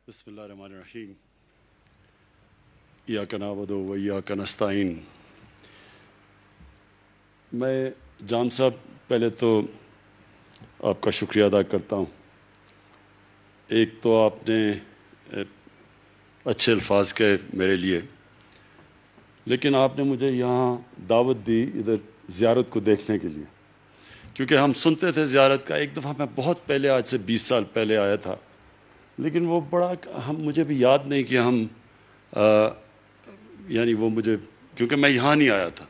بسم اللہ الرحمن الرحیم ایاک نعبد و ایاک نستعین۔ میں جام صاحب پہلے تو آپ کا شکریہ ادا کرتا ہوں۔ ایک تو آپ نے اچھے الفاظ کہے میرے لیے، لیکن آپ نے مجھے یہاں دعوت دی ادھر زیارت کو دیکھنے کے لیے، کیونکہ ہم سنتے تھے زیارت کا۔ ایک دفعہ میں بہت پہلے، آج سے 20 سال پہلے آیا تھا، لیکن وہ بڑا مجھے بھی یاد نہیں کہ ہم یعنی وہ مجھے، کیونکہ میں یہاں نہیں آیا تھا۔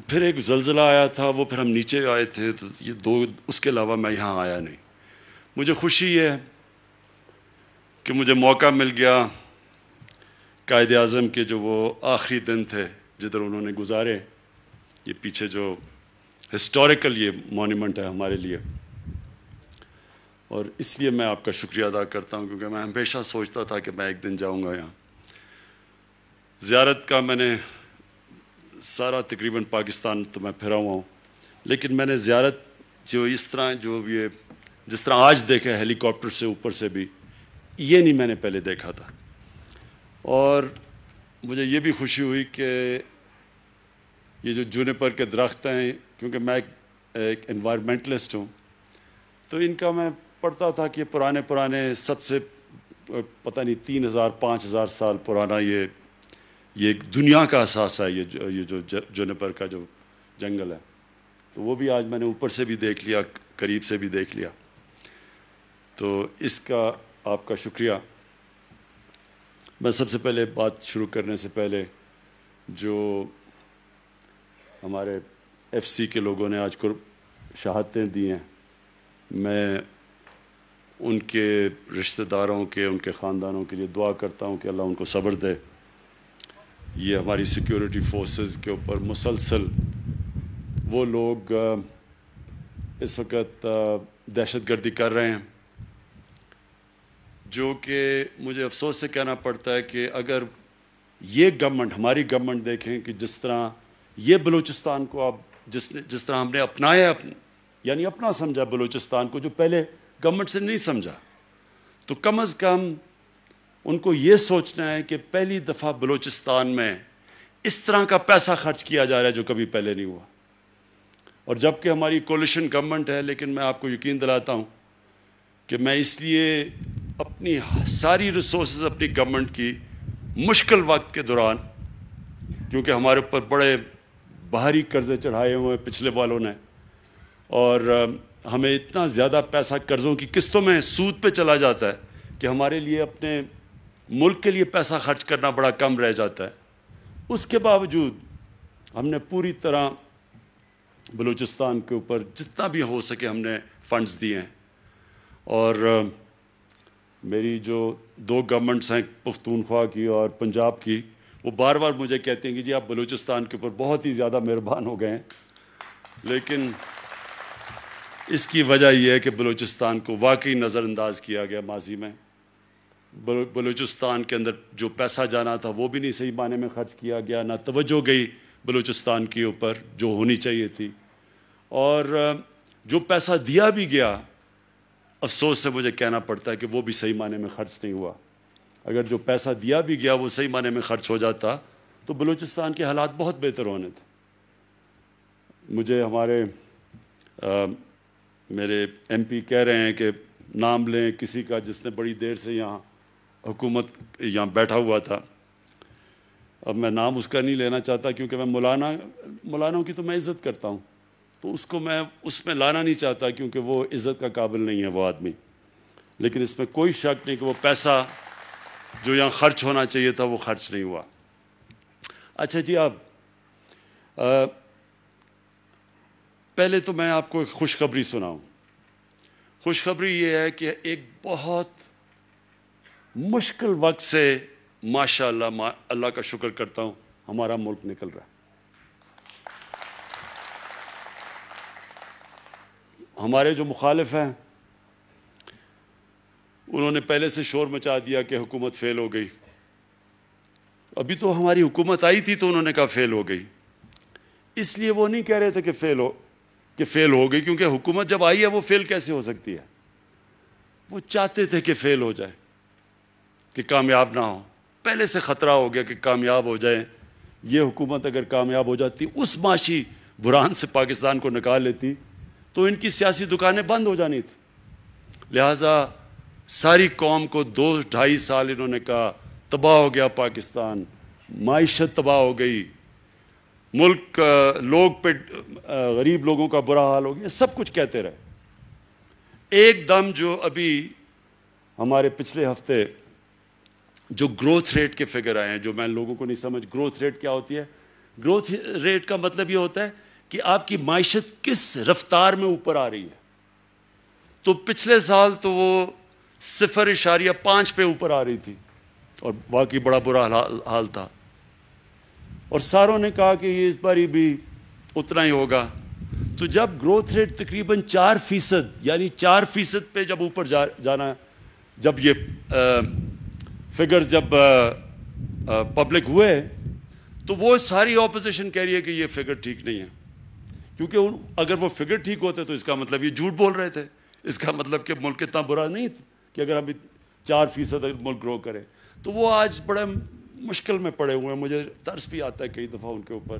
پھر ایک زلزلہ آیا تھا، وہ پھر ہم نیچے آئے تھے، تو یہ دو، اس کے علاوہ میں یہاں آیا نہیں۔ مجھے خوشی ہے کہ مجھے موقع مل گیا، قائد اعظم کے جو وہ آخری دن تھے جدھر انہوں نے گزارے، یہ پیچھے جو ہسٹوریکل یہ مونیمنٹ ہے ہمارے لیے، اور اس لیے میں آپ کا شکریہ ادا کرتا ہوں، کیونکہ میں ہمیشہ سوچتا تھا کہ میں ایک دن جاؤں گا یہاں۔ زیارت کا میں نے سارا تقریباً پاکستان تو میں پھرا ہوا ہوں، لیکن میں نے زیارت جو اس طرح جس طرح آج دیکھا ہیلی کاپٹر سے اوپر سے بھی، یہ نہیں میں نے پہلے دیکھا تھا۔ اور مجھے یہ بھی خوشی ہوئی کہ یہ جو جونیپر کے درخت ہیں، کیونکہ میں ایک انوائرمنٹلسٹ ہوں، تو ان کا میں پڑھتا تھا کہ پرانے سب سے پتہ نہیں 3000 5000 سال پرانا یہ ایک دنیا کا اثاثہ ہے، یہ جو جونیپر کا جو جنگل ہے۔ تو وہ بھی آج میں نے اوپر سے بھی دیکھ لیا، قریب سے بھی دیکھ لیا، تو اس کا آپ کا شکریہ۔ میں سب سے پہلے بات شروع کرنے سے پہلے جو ہمارے ایف سی کے لوگوں نے آج کو شہادتیں دی ہیں، میں ان کے رشتہ داروں کے، ان کے خاندانوں کے لیے دعا کرتا ہوں کہ اللہ ان کو صبر دے۔ یہ ہماری سیکیورٹی فورسز کے اوپر مسلسل وہ لوگ اس وقت دہشت گردی کر رہے ہیں، جو کہ مجھے افسوس سے کہنا پڑتا ہے کہ اگر یہ گورنمنٹ، ہماری گورنمنٹ دیکھیں کہ جس طرح یہ بلوچستان کو اب جس طرح ہم نے اپنایا، یعنی اپنا سمجھا بلوچستان کو، جو پہلے گورنمنٹ سے نہیں سمجھا، تو کم از کم ان کو یہ سوچنا ہے کہ پہلی دفعہ بلوچستان میں اس طرح کا پیسہ خرچ کیا جا رہا ہے جو کبھی پہلے نہیں ہوا۔ اور جب کہ ہماری کولیشن گورنمنٹ ہے، لیکن میں آپ کو یقین دلاتا ہوں کہ میں اس لیے اپنی ساری ریسورسز اپنی گورنمنٹ کی مشکل وقت کے دوران، کیونکہ ہمارے اوپر بڑے بھاری قرضے چڑھائے ہوئے ہیں پچھلے والوں نے، اور ہمیں اتنا زیادہ پیسہ قرضوں کی قسطوں میں سود پہ چلا جاتا ہے کہ ہمارے لیے اپنے ملک کے لیے پیسہ خرچ کرنا بڑا کم رہ جاتا ہے۔ اس کے باوجود ہم نے پوری طرح بلوچستان کے اوپر جتنا بھی ہو سکے ہم نے فنڈز دیے ہیں، اور میری جو دو گورنمنٹس ہیں، پختونخوا کی اور پنجاب کی، وہ بار بار مجھے کہتے ہیں کہ جی آپ بلوچستان کے اوپر بہت ہی زیادہ مہربان ہو گئے ہیں، لیکن اس کی وجہ یہ ہے کہ بلوچستان کو واقعی نظر انداز کیا گیا ماضی میں۔ بلوچستان کے اندر جو پیسہ جانا تھا وہ بھی نہیں صحیح معنی میں خرچ کیا گیا، نہ توجہ گئی بلوچستان کے اوپر جو ہونی چاہیے تھی، اور جو پیسہ دیا بھی گیا، افسوس سے مجھے کہنا پڑتا ہے کہ وہ بھی صحیح معنی میں خرچ نہیں ہوا۔ اگر جو پیسہ دیا بھی گیا وہ صحیح معنی میں خرچ ہو جاتا تو بلوچستان کے حالات بہت بہتر ہونے تھے۔ مجھے میرے ایم پی کہہ رہے ہیں کہ نام لیں کسی کا جس نے بڑی دیر سے یہاں حکومت یہاں بیٹھا ہوا تھا۔ اب میں نام اس کا نہیں لینا چاہتا، کیونکہ میں مولانوں کی تو میں عزت کرتا ہوں، تو اس کو میں اس میں لانا نہیں چاہتا، کیونکہ وہ عزت کا قابل نہیں ہے وہ آدمی۔ لیکن اس میں کوئی شک نہیں کہ وہ پیسہ جو یہاں خرچ ہونا چاہیے تھا وہ خرچ نہیں ہوا۔ اچھا جی، اب پہلے تو میں آپ کو ایک خوشخبری سناؤں۔ خوشخبری یہ ہے کہ ایک بہت مشکل وقت سے ماشاءاللہ اللہ کا شکر کرتا ہوں ہمارا ملک نکل رہا ہے۔ ہمارے جو مخالف ہیں انہوں نے پہلے سے شور مچا دیا کہ حکومت فیل ہو گئی۔ ابھی تو ہماری حکومت آئی تھی تو انہوں نے کہا فیل ہو گئی، اس لیے وہ نہیں کہہ رہے تھے کہ فیل ہو گئی، کیونکہ حکومت جب آئی ہے وہ فیل کیسے ہو سکتی ہے؟ وہ چاہتے تھے کہ فیل ہو جائے، کہ کامیاب نہ ہو، پہلے سے خطرہ ہو گیا کہ کامیاب ہو جائے. یہ حکومت اگر کامیاب ہو جاتی، اس معاشی بحران سے پاکستان کو نکال لیتی، تو ان کی سیاسی دکانیں بند ہو جانی تھی. لہٰذا ساری قوم کو 2-2.5 سال انہوں نے کہا تباہ ہو گیا پاکستان، معیشت تباہ ہو گئی، ملک لوگ پہ غریب لوگوں کا برا حال ہو گیا، سب کچھ کہتے رہے. ایک دم جو ابھی ہمارے پچھلے ہفتے جو گروتھ ریٹ کے فگر آئے ہیں، جو میں لوگوں کو نہیں سمجھ، گروتھ ریٹ کیا ہوتی ہے؟ گروتھ ریٹ کا مطلب یہ ہوتا ہے کہ آپ کی معیشت کس رفتار میں اوپر آ رہی ہے. تو پچھلے سال تو وہ 0.5 پہ اوپر آ رہی تھی، اور واقعی بڑا برا حال تھا. اور ساروں نے کہا کہ یہ اس باری بھی اتنا ہی ہوگا. تو جب گروتھ ریٹ تقریباً 4%، یعنی 4% پہ جب اوپر جانا، جب یہ فگرز جب پبلک ہوئے، تو وہ ساری اپوزیشن کہہ رہی ہے کہ یہ فگر ٹھیک نہیں ہے. کیونکہ اگر وہ فگر ٹھیک ہوتے تو اس کا مطلب یہ جھوٹ بول رہے تھے، اس کا مطلب کہ ملک اتنا برا نہیں تھا کہ اگر ابھی 4% ملک گرو کرے. تو وہ آج بڑے مشکل میں پڑے ہوئے ہیں. مجھے ترس بھی آتا ہے کئی دفعہ ان کے اوپر.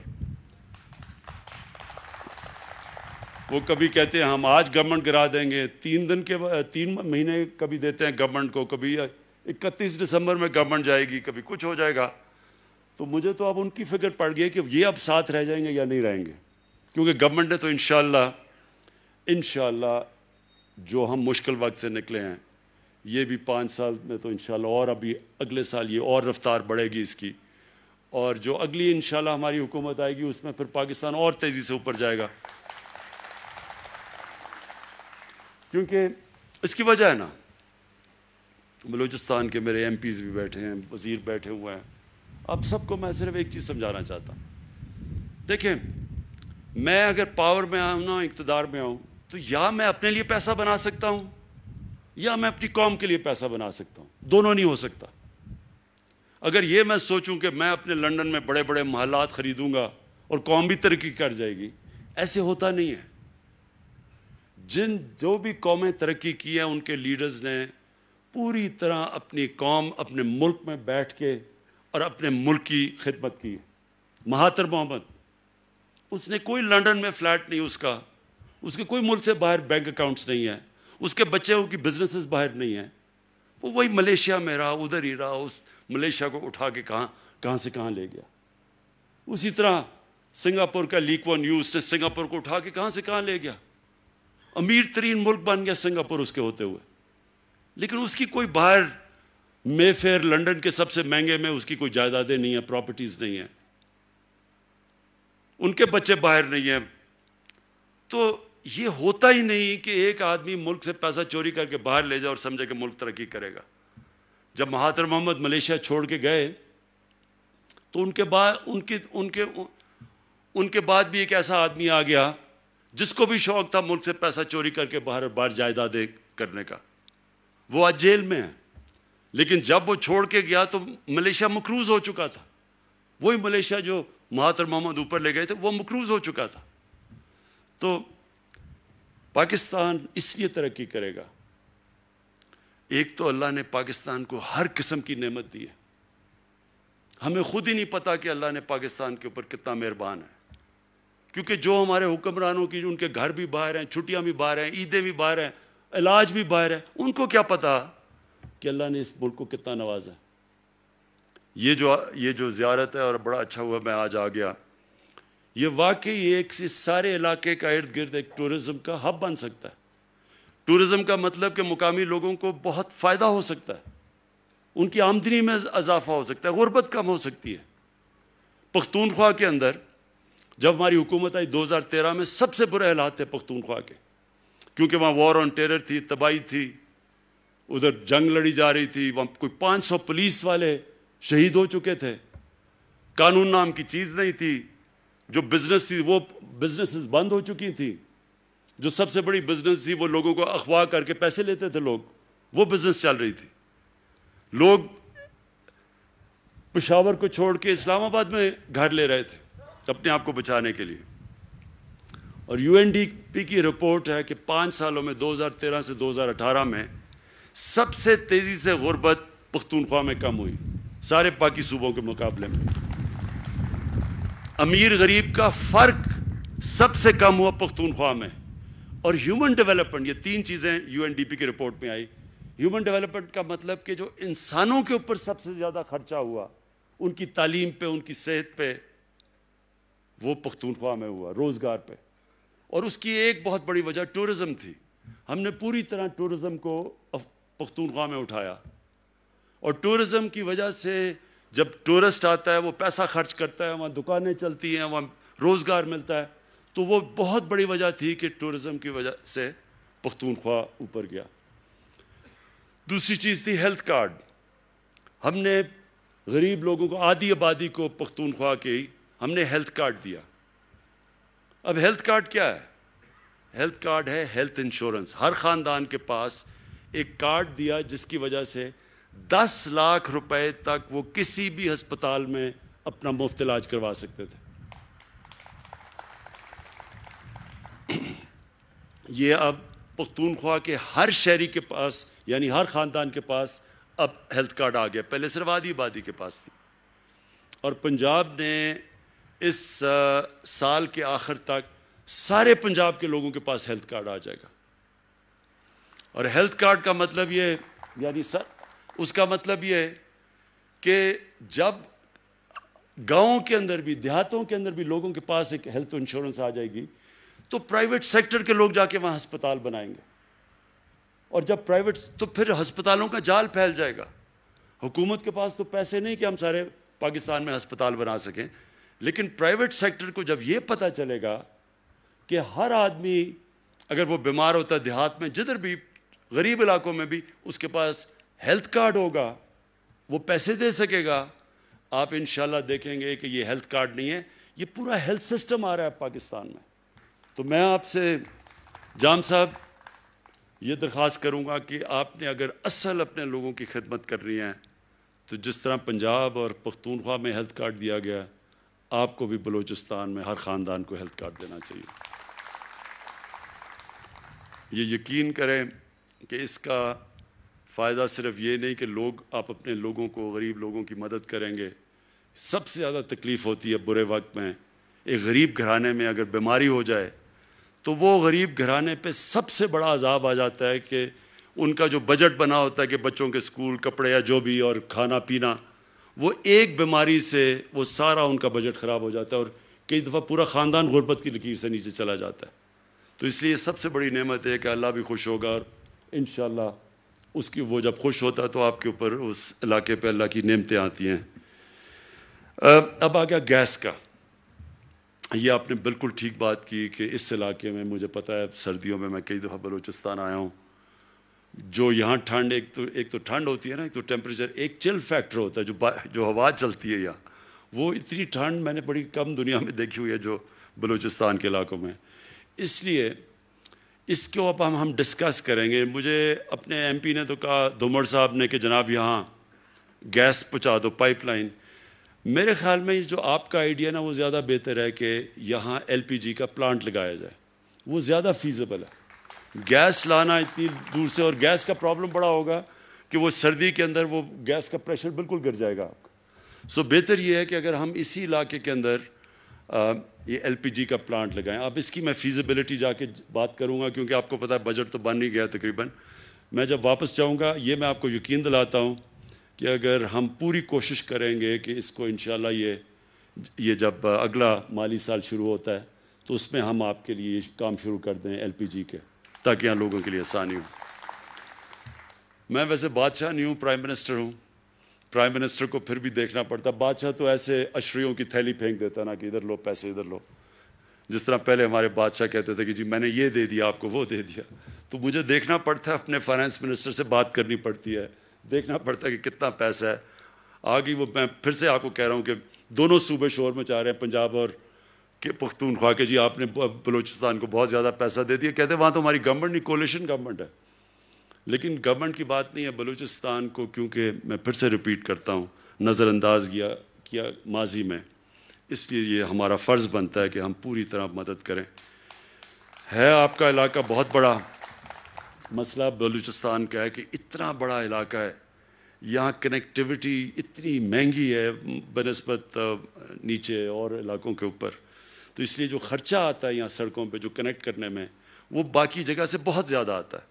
وہ کبھی کہتے ہیں ہم آج گورنمنٹ گرا دیں گے، 3 مہینے کبھی دیتے ہیں گورنمنٹ کو، کبھی 31 دسمبر میں گورنمنٹ جائے گی، کبھی کچھ ہو جائے گا. تو مجھے تو اب ان کی فکر پڑ گئی کہ یہ اب ساتھ رہ جائیں گے یا نہیں رہیں گے. کیونکہ گورنمنٹ نے تو انشاءاللہ جو ہم مشکل وقت سے نکلے ہیں، یہ بھی 5 سال میں تو انشاءاللہ، اور ابھی اگلے سال یہ اور رفتار بڑھے گی اس کی، اور جو اگلی انشاءاللہ ہماری حکومت آئے گی اس میں پھر پاکستان اور تیزی سے اوپر جائے گا. کیونکہ اس کی وجہ ہے نا، بلوچستان کے میرے ایم پیز بھی بیٹھے ہیں، وزیر بیٹھے ہوئے ہیں. اب سب کو میں صرف ایک چیز سمجھانا چاہتا ہوں. دیکھیں، میں اگر پاور میں آؤں نا، اقتدار میں آؤں، تو یا میں اپنے لیے پیسہ بنا سکتا ہوں یا میں اپنی قوم کے لیے پیسہ بنا سکتا ہوں. دونوں نہیں ہو سکتا. اگر یہ میں سوچوں کہ میں اپنے لنڈن میں بڑے بڑے محلات خریدوں گا اور قوم بھی ترقی کر جائے گی، ایسے ہوتا نہیں ہے. جو بھی قومیں ترقی کی ہیں، ان کے لیڈرز نے پوری طرح اپنی قوم، اپنے ملک میں بیٹھ کے اور اپنے ملک کی خدمت کی. مہاتر محمد، اس نے کوئی لنڈن میں فلیٹ نہیں اس کے کوئی ملک سے باہر بینک اکاؤنٹس نہیں ہیں، اس کے بچوں کی بزنسز باہر نہیں ہیں. وہ وہی ملیشیا میں رہا، ادھر ہی رہا، اس ملیشیا کو اٹھا کے کہاں سے کہاں لے گیا. اسی طرح سنگاپور کا لی کوان یو، اس نے سنگاپور کو اٹھا کے کہاں سے کہاں لے گیا. امیر ترین ملک بن گیا سنگاپور اس کے ہوتے ہوئے. لیکن اس کی کوئی باہر مے فیئر لنڈن کے سب سے مہنگے میں اس کی کوئی جائیدادیں نہیں ہیں، پراپرٹیز نہیں ہیں، ان کے بچے باہر نہیں ہیں. تو یہ ہوتا ہی نہیں کہ ایک آدمی ملک سے پیسہ چوری کر کے باہر لے جائے اور سمجھے کہ ملک ترقی کرے گا. جب مہاتر محمد ملیشیا چھوڑ کے گئے تو ان کے بعد بھی ایک ایسا آدمی آ گیا جس کو بھی شوق تھا ملک سے پیسہ چوری کر کے باہر جائیدادیں کرنے کا. وہ آج جیل میں ہے. لیکن جب وہ چھوڑ کے گیا تو ملیشیا مقروض ہو چکا تھا. وہی ملیشیا جو مہاتر محمد اوپر لے گئے تھے وہ مقروض ہو چکا تھا. تو پاکستان اس لیے ترقی کرے گا، ایک تو اللہ نے پاکستان کو ہر قسم کی نعمت دی ہے. ہمیں خود ہی نہیں پتا کہ اللہ نے پاکستان کے اوپر کتنا مہربان ہے. کیونکہ جو ہمارے حکمرانوں کی، ان کے گھر بھی باہر ہیں، چھٹیاں بھی باہر ہیں، عیدیں بھی باہر ہیں، علاج بھی باہر ہے، ان کو کیا پتا کہ اللہ نے اس ملک کو کتنا نوازا. یہ جو زیارت ہے، اور بڑا اچھا ہوا میں آج آ گیا، یہ واقعی ایک اس سارے علاقے کا ارد گرد ایک ٹورزم کا ہب بن سکتا ہے. ٹورزم کا مطلب کہ مقامی لوگوں کو بہت فائدہ ہو سکتا ہے، ان کی آمدنی میں اضافہ ہو سکتا ہے، غربت کم ہو سکتی ہے. پختونخوا کے اندر جب ہماری حکومت آئی 2013 میں، سب سے برے حالات تھے پختونخوا کے، کیونکہ وہاں وار آن ٹیرر تھی، تباہی تھی، ادھر جنگ لڑی جا رہی تھی، وہاں کوئی 500 پولیس والے شہید ہو چکے تھے، قانون نام کی چیز نہیں تھی، جو بزنس تھی وہ بزنسز بند ہو چکی تھی، جو سب سے بڑی بزنس تھی وہ لوگوں کو اغوا کر کے پیسے لیتے تھے لوگ، وہ بزنس چل رہی تھی. لوگ پشاور کو چھوڑ کے اسلام آباد میں گھر لے رہے تھے اپنے آپ کو بچانے کے لیے. اور UNDP کی رپورٹ ہے کہ 5 سالوں میں 2013 سے 2018 میں سب سے تیزی سے غربت پختونخوا میں کم ہوئی سارے باقی صوبوں کے مقابلے میں. امیر غریب کا فرق سب سے کم ہوا پختونخوا میں. اور ہیومن ڈیولپمنٹ، یہ تین چیزیں یو این ڈی پی کی رپورٹ میں آئی. ہیومن ڈیولپمنٹ کا مطلب کہ جو انسانوں کے اوپر سب سے زیادہ خرچہ ہوا، ان کی تعلیم پہ، ان کی صحت پہ، وہ پختونخوا میں ہوا، روزگار پہ. اور اس کی ایک بہت بڑی وجہ ٹورزم تھی. ہم نے پوری طرح ٹورزم کو پختونخوا میں اٹھایا، اور ٹورزم کی وجہ سے جب ٹورسٹ آتا ہے وہ پیسہ خرچ کرتا ہے، وہاں دکانیں چلتی ہیں، وہاں روزگار ملتا ہے. تو وہ بہت بڑی وجہ تھی کہ ٹورزم کی وجہ سے پختونخوا اوپر گیا. دوسری چیز تھی ہیلتھ کارڈ. ہم نے غریب لوگوں کو، آدھی آبادی کو پختونخوا کی ہم نے ہیلتھ کارڈ دیا. اب ہیلتھ کارڈ کیا ہے؟ ہیلتھ کارڈ ہے ہیلتھ انشورنس. ہر خاندان کے پاس ایک کارڈ دیا جس کی وجہ سے 10 لاکھ روپے تک وہ کسی بھی ہسپتال میں اپنا مفت علاج کروا سکتے تھے. یہ اب پختونخوا کے ہر شہری کے پاس، یعنی ہر خاندان کے پاس اب ہیلتھ کارڈ آ گیا. پہلے صرف آدھی آبادی کے پاس تھی. اور پنجاب نے اس سال کے آخر تک سارے پنجاب کے لوگوں کے پاس ہیلتھ کارڈ آ جائے گا. اور ہیلتھ کارڈ کا مطلب یہ، یعنی اس کا مطلب یہ ہے کہ جب گاؤں کے اندر بھی، دیہاتوں کے اندر بھی لوگوں کے پاس ایک ہیلتھ انشورنس آ جائے گی تو پرائیویٹ سیکٹر کے لوگ جا کے وہاں ہسپتال بنائیں گے. اور جب پرائیویٹ، تو پھر ہسپتالوں کا جال پھیل جائے گا. حکومت کے پاس تو پیسے نہیں کہ ہم سارے پاکستان میں ہسپتال بنا سکیں، لیکن پرائیویٹ سیکٹر کو جب یہ پتہ چلے گا کہ ہر آدمی اگر وہ بیمار ہوتا ہے دیہات میں، جدھر بھی غریب علاقوں میں بھی، اس کے پاس ہیلتھ کارڈ ہوگا، وہ پیسے دے سکے گا. آپ انشاءاللہ دیکھیں گے کہ یہ ہیلتھ کارڈ نہیں ہے، یہ پورا ہیلتھ سسٹم آ رہا ہے پاکستان میں. تو میں آپ سے جام صاحب یہ درخواست کروں گا کہ آپ نے اگر اصل اپنے لوگوں کی خدمت کرنی ہے تو جس طرح پنجاب اور پختونخوا میں ہیلتھ کارڈ دیا گیا، آپ کو بھی بلوچستان میں ہر خاندان کو ہیلتھ کارڈ دینا چاہیے. یہ یقین کریں کہ اس کا فائدہ صرف یہ نہیں کہ آپ اپنے لوگوں کو، غریب لوگوں کی مدد کریں گے. سب سے زیادہ تکلیف ہوتی ہے برے وقت میں. ایک غریب گھرانے میں اگر بیماری ہو جائے تو وہ غریب گھرانے پہ سب سے بڑا عذاب آ جاتا ہے کہ ان کا جو بجٹ بنا ہوتا ہے کہ بچوں کے سکول، کپڑے یا جو بھی اور کھانا پینا، وہ ایک بیماری سے وہ سارا ان کا بجٹ خراب ہو جاتا ہے، اور کئی دفعہ پورا خاندان غربت کی لکیر سے نیچے چلا جاتا ہے. تو اس لیے سب سے بڑی نعمت ہے کہ اللہ بھی خوش ہوگا، اور انشاءاللہ اس کی، وہ جب خوش ہوتا ہے تو آپ کے اوپر اس علاقے پہ اللہ کی نعمتیں آتی ہیں. اب آ گیا گیس کا. یہ آپ نے بالکل ٹھیک بات کی کہ اس علاقے میں، مجھے پتہ ہے سردیوں میں میں کئی دفعہ بلوچستان آیا ہوں، جو یہاں ٹھنڈ، ایک تو ٹھنڈ ہوتی ہے نا، ایک تو ٹیمپریچر، ایک چل فیکٹر ہوتا ہے جو ہوا چلتی ہے یہاں، وہ اتنی ٹھنڈ میں نے بڑی کم دنیا میں دیکھی ہوئی ہے جو بلوچستان کے علاقوں میں. اس لیے اس کو اب ہم ڈسکس کریں گے. مجھے اپنے ایم پی نے تو کہا، دھومر صاحب نے، کہ جناب یہاں گیس پہنچا دو، پائپ لائن. میرے خیال میں جو آپ کا آئیڈیا نا وہ زیادہ بہتر ہے کہ یہاں ایل پی جی کا پلانٹ لگایا جائے، وہ زیادہ فیزیبل ہے. گیس لانا اتنی دور سے، اور گیس کا پرابلم بڑا ہوگا کہ وہ سردی کے اندر وہ گیس کا پریشر بالکل گر جائے گا آپ کا. سو بہتر یہ ہے کہ اگر ہم اسی علاقے کے اندر یہ ایل پی جی کا پلانٹ لگائیں. اب اس کی میں فیزیبلٹی جا کے بات کروں گا، کیونکہ آپ کو پتہ ہے بجٹ تو بن ہی گیا تقریباً. میں جب واپس جاؤں گا، یہ میں آپ کو یقین دلاتا ہوں کہ اگر ہم پوری کوشش کریں گے کہ اس کو انشاءاللہ یہ جب اگلا مالی سال شروع ہوتا ہے تو اس میں ہم آپ کے لیے کام شروع کر دیں ایل پی جی کے، تاکہ یہاں لوگوں کے لیے آسانی ہو. میں ویسے بادشاہ نہیں ہوں، پرائم منسٹر ہوں. پرائم منسٹر کو پھر بھی دیکھنا پڑتا. بادشاہ تو ایسے اشریوں کی تھیلی پھینک دیتا نا کہ ادھر لو پیسے، ادھر لو. جس طرح پہلے ہمارے بادشاہ کہتے تھے کہ جی میں نے یہ دے دیا آپ کو، وہ دے دیا. تو مجھے دیکھنا پڑتا ہے، اپنے فائنانس منسٹر سے بات کرنی پڑتی ہے، دیکھنا پڑتا ہے کہ کتنا پیسہ ہے. آگے وہ میں پھر سے آپ کو کہہ رہا ہوں کہ دونوں صوبے شور مچا رہے ہیں، پنجاب اور کہ پختونخوا کے، جی آپ نے بلوچستان کو بہت زیادہ پیسہ دے دیا. کہتے ہیں وہاں تو ہماری گورنمنٹ نہیں، کولیشن گورنمنٹ ہے. لیکن گورنمنٹ کی بات نہیں ہے. بلوچستان کو، کیونکہ میں پھر سے ریپیٹ کرتا ہوں، نظر انداز کیا ماضی میں، اس لیے یہ ہمارا فرض بنتا ہے کہ ہم پوری طرح مدد کریں. ہے آپ کا علاقہ بہت بڑا، مسئلہ بلوچستان کا ہے کہ اتنا بڑا علاقہ ہے, یہاں کنیکٹیوٹی اتنی مہنگی ہے بنسبت نیچے اور علاقوں کے اوپر, تو اس لیے جو خرچہ آتا ہے یہاں سڑکوں پہ جو کنیکٹ کرنے میں, وہ باقی جگہ سے بہت زیادہ آتا ہے.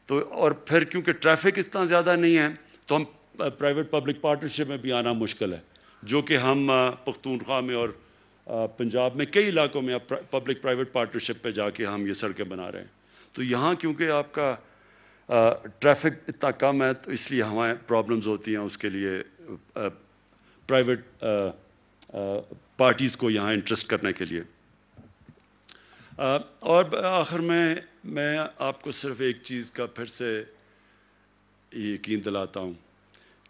تو اور پھر کیونکہ ٹریفک اتنا زیادہ نہیں ہے تو ہم پرائیویٹ پبلک پارٹنرشپ میں بھی آنا مشکل ہے, جو کہ ہم پختونخوا میں اور پنجاب میں کئی علاقوں میں پبلک پرائیویٹ پارٹنرشپ پہ جا کے ہم یہ سڑکیں بنا رہے ہیں. تو یہاں کیونکہ آپ کا ٹریفک اتنا کم ہے تو اس لیے ہمیں پرابلمز ہوتی ہیں اس کے لیے پرائیویٹ پارٹیز کو یہاں انٹرسٹ کرنے کے لیے. اور آخر میں آپ کو صرف ایک چیز کا پھر سے یقین دلاتا ہوں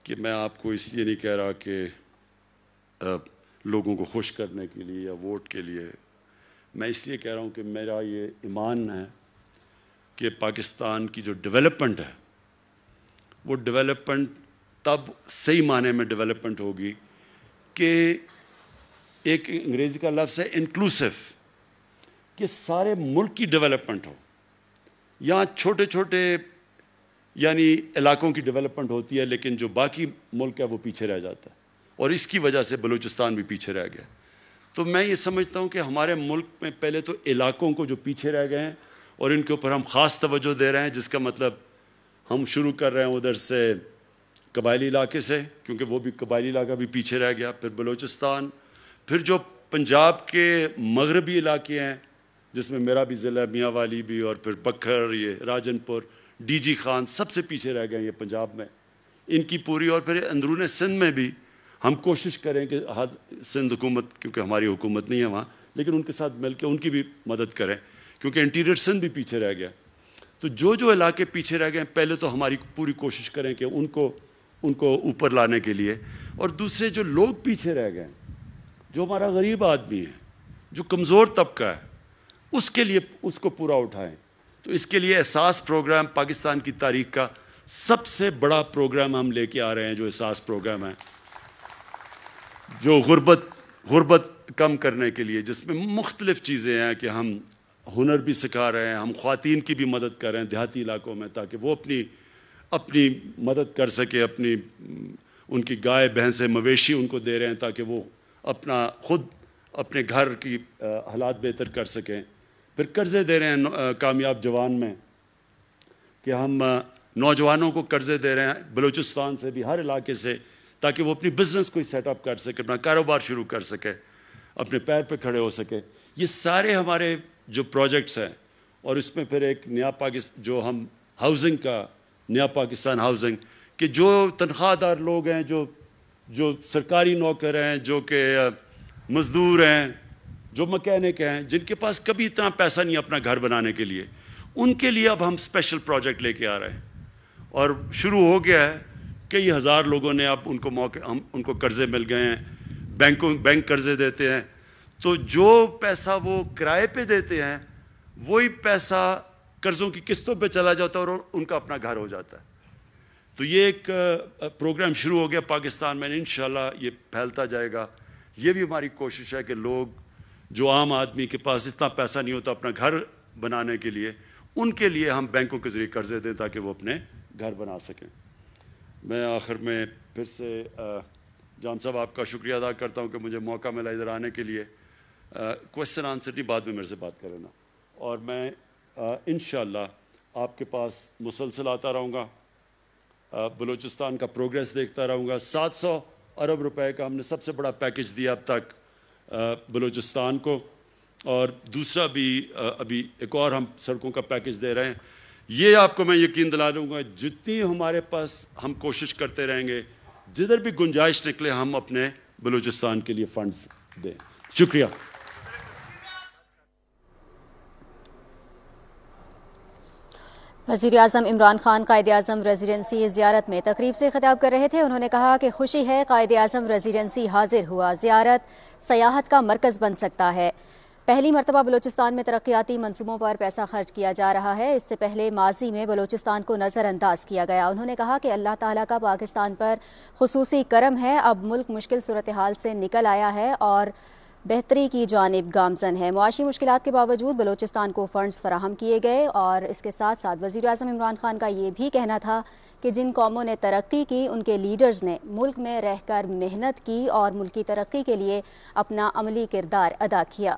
کہ میں آپ کو اس لیے نہیں کہہ رہا کہ لوگوں کو خوش کرنے کے لیے یا ووٹ کے لیے, میں اس لیے کہہ رہا ہوں کہ میرا یہ ایمان ہے کہ پاکستان کی جو ڈیولپمنٹ ہے وہ ڈیولپمنٹ تب صحیح معنی میں ڈیولپمنٹ ہوگی کہ ایک انگریزی کا لفظ ہے انکلوسیو, کہ سارے ملک کی ڈیولپمنٹ ہو. یہاں چھوٹے چھوٹے یعنی علاقوں کی ڈیولپمنٹ ہوتی ہے لیکن جو باقی ملک ہے وہ پیچھے رہ جاتا ہے, اور اس کی وجہ سے بلوچستان بھی پیچھے رہ گیا. تو میں یہ سمجھتا ہوں کہ ہمارے ملک میں پہلے تو علاقوں کو جو پیچھے رہ گئے ہیں اور ان کے اوپر ہم خاص توجہ دے رہے ہیں, جس کا مطلب ہم شروع کر رہے ہیں ادھر سے قبائلی علاقے سے, کیونکہ وہ بھی قبائلی علاقہ بھی پیچھے رہ گیا, پھر بلوچستان, پھر جو پنجاب کے مغربی علاقے ہیں جس میں میرا بھی ضلع میاں والی بھی, اور پھر بکھر, یہ راجن پور, ڈی جی خان, سب سے پیچھے رہ گئے ہیں یہ پنجاب میں, ان کی پوری. اور پھر اندرون سندھ میں بھی ہم کوشش کریں کہ سندھ حکومت, کیونکہ ہماری حکومت نہیں ہے وہاں, لیکن ان کے ساتھ مل کے ان کی بھی مدد کریں کیونکہ انٹیریئر سندھ بھی پیچھے رہ گیا. تو جو علاقے پیچھے رہ گئے ہیں پہلے تو ہماری پوری کوشش کریں کہ ان کو اوپر لانے کے لیے, اور دوسرے جو لوگ پیچھے رہ گئے ہیں, جو ہمارا غریب آدمی ہے, جو کمزور طبقہ ہے, اس کے لیے اس کو پورا اٹھائیں. تو اس کے لیے احساس پروگرام پاکستان کی تاریخ کا سب سے بڑا پروگرام ہم لے کے آ رہے ہیں, جو احساس پروگرام ہے, جو غربت کم کرنے کے لیے, جس میں مختلف چیزیں ہیں کہ ہم ہنر بھی سکھا رہے ہیں, ہم خواتین کی بھی مدد کر رہے ہیں دیہاتی علاقوں میں تاکہ وہ اپنی مدد کر سکے, ان کی گائے بھینسیں مویشی ان کو دے رہے ہیں تاکہ وہ خود اپنے گھر کی حالات بہتر کر سکیں. پھر قرضے دے رہے ہیں کامیاب جوان میں, کہ ہم نوجوانوں کو قرضے دے رہے ہیں بلوچستان سے بھی, ہر علاقے سے, تاکہ وہ اپنی بزنس کو سیٹ اپ کر سکے, اپنا کاروبار شروع کر سکے, اپنے پیر پہ کھڑے ہو سکے. یہ سارے ہمارے جو پروجیکٹس ہیں, اور اس میں پھر ایک نیا پاکستان جو ہم ہاؤسنگ کا نیا پاکستان ہاؤسنگ, کہ جو تنخواہ دار لوگ ہیں, جو سرکاری نوکر ہیں, جو کہ مزدور ہیں, جو مکینک ہیں, جن کے پاس کبھی اتنا پیسہ نہیں اپنا گھر بنانے کے لیے, ان کے لیے اب ہم اسپیشل پروجیکٹ لے کے آ رہے ہیں. اور شروع ہو گیا ہے, کئی ہزار لوگوں نے اب ان کو ان کو قرضے مل گئے ہیں, بینک قرضے دیتے ہیں. تو جو پیسہ وہ کرائے پہ دیتے ہیں وہی پیسہ قرضوں کی قسطوں پہ چلا جاتا ہے اور ان کا اپنا گھر ہو جاتا ہے. تو یہ ایک پروگرام شروع ہو گیا پاکستان میں, انشاءاللہ یہ پھیلتا جائے گا. یہ بھی ہماری کوشش ہے کہ لوگ جو عام آدمی کے پاس اتنا پیسہ نہیں ہوتا اپنا گھر بنانے کے لیے, ان کے لیے ہم بینکوں کے ذریعے قرضے دیں تاکہ وہ اپنے گھر بنا سکیں. میں آخر میں پھر سے جان صاحب آپ کا شکریہ ادا کرتا ہوں کہ مجھے موقع ملا ادھر آنے کے لیے. کویسچن آنسر نہیں, بعد میں میرے سے بات کریں نا, اور میں انشاءاللہ آپ کے پاس مسلسل آتا رہوں گا, بلوچستان کا پروگریس دیکھتا رہوں گا. 700 ارب روپے کا ہم نے سب سے بڑا پیکج دیا اب تک بلوچستان کو, اور دوسرا بھی ابھی ایک اور ہم سڑکوں کا پیکج دے رہے ہیں. یہ آپ کو میں یقین دلا دوں گا, جتنی ہمارے پاس ہم کوشش کرتے رہیں گے, جدھر بھی گنجائش نکلے ہم اپنے بلوچستان کے لیے فنڈز دیں. شکریہ. وزیر اعظم عمران خان قائد اعظم ریزیڈنسی زیارت میں تقریب سے خطاب کر رہے تھے. انہوں نے کہا کہ خوشی ہے قائد اعظم ریزیڈنسی حاضر ہوا, زیارت سیاحت کا مرکز بن سکتا ہے. پہلی مرتبہ بلوچستان میں ترقیاتی منصوبوں پر پیسہ خرچ کیا جا رہا ہے. اس سے پہلے ماضی میں بلوچستان کو نظر انداز کیا گیا. انہوں نے کہا کہ اللہ تعالیٰ کا پاکستان پر خصوصی کرم ہے, اب ملک مشکل صورتحال سے نکل آیا ہے اور بہتری کی جانب گامزن ہے۔ معاشی مشکلات کے باوجود بلوچستان کو فنڈز فراہم کیے گئے، اور اس کے ساتھ ساتھ وزیر اعظم عمران خان کا یہ بھی کہنا تھا کہ جن قوموں نے ترقی کی ان کے لیڈرز نے ملک میں رہ کر محنت کی اور ملکی ترقی کے لیے اپنا عملی کردار ادا کیا۔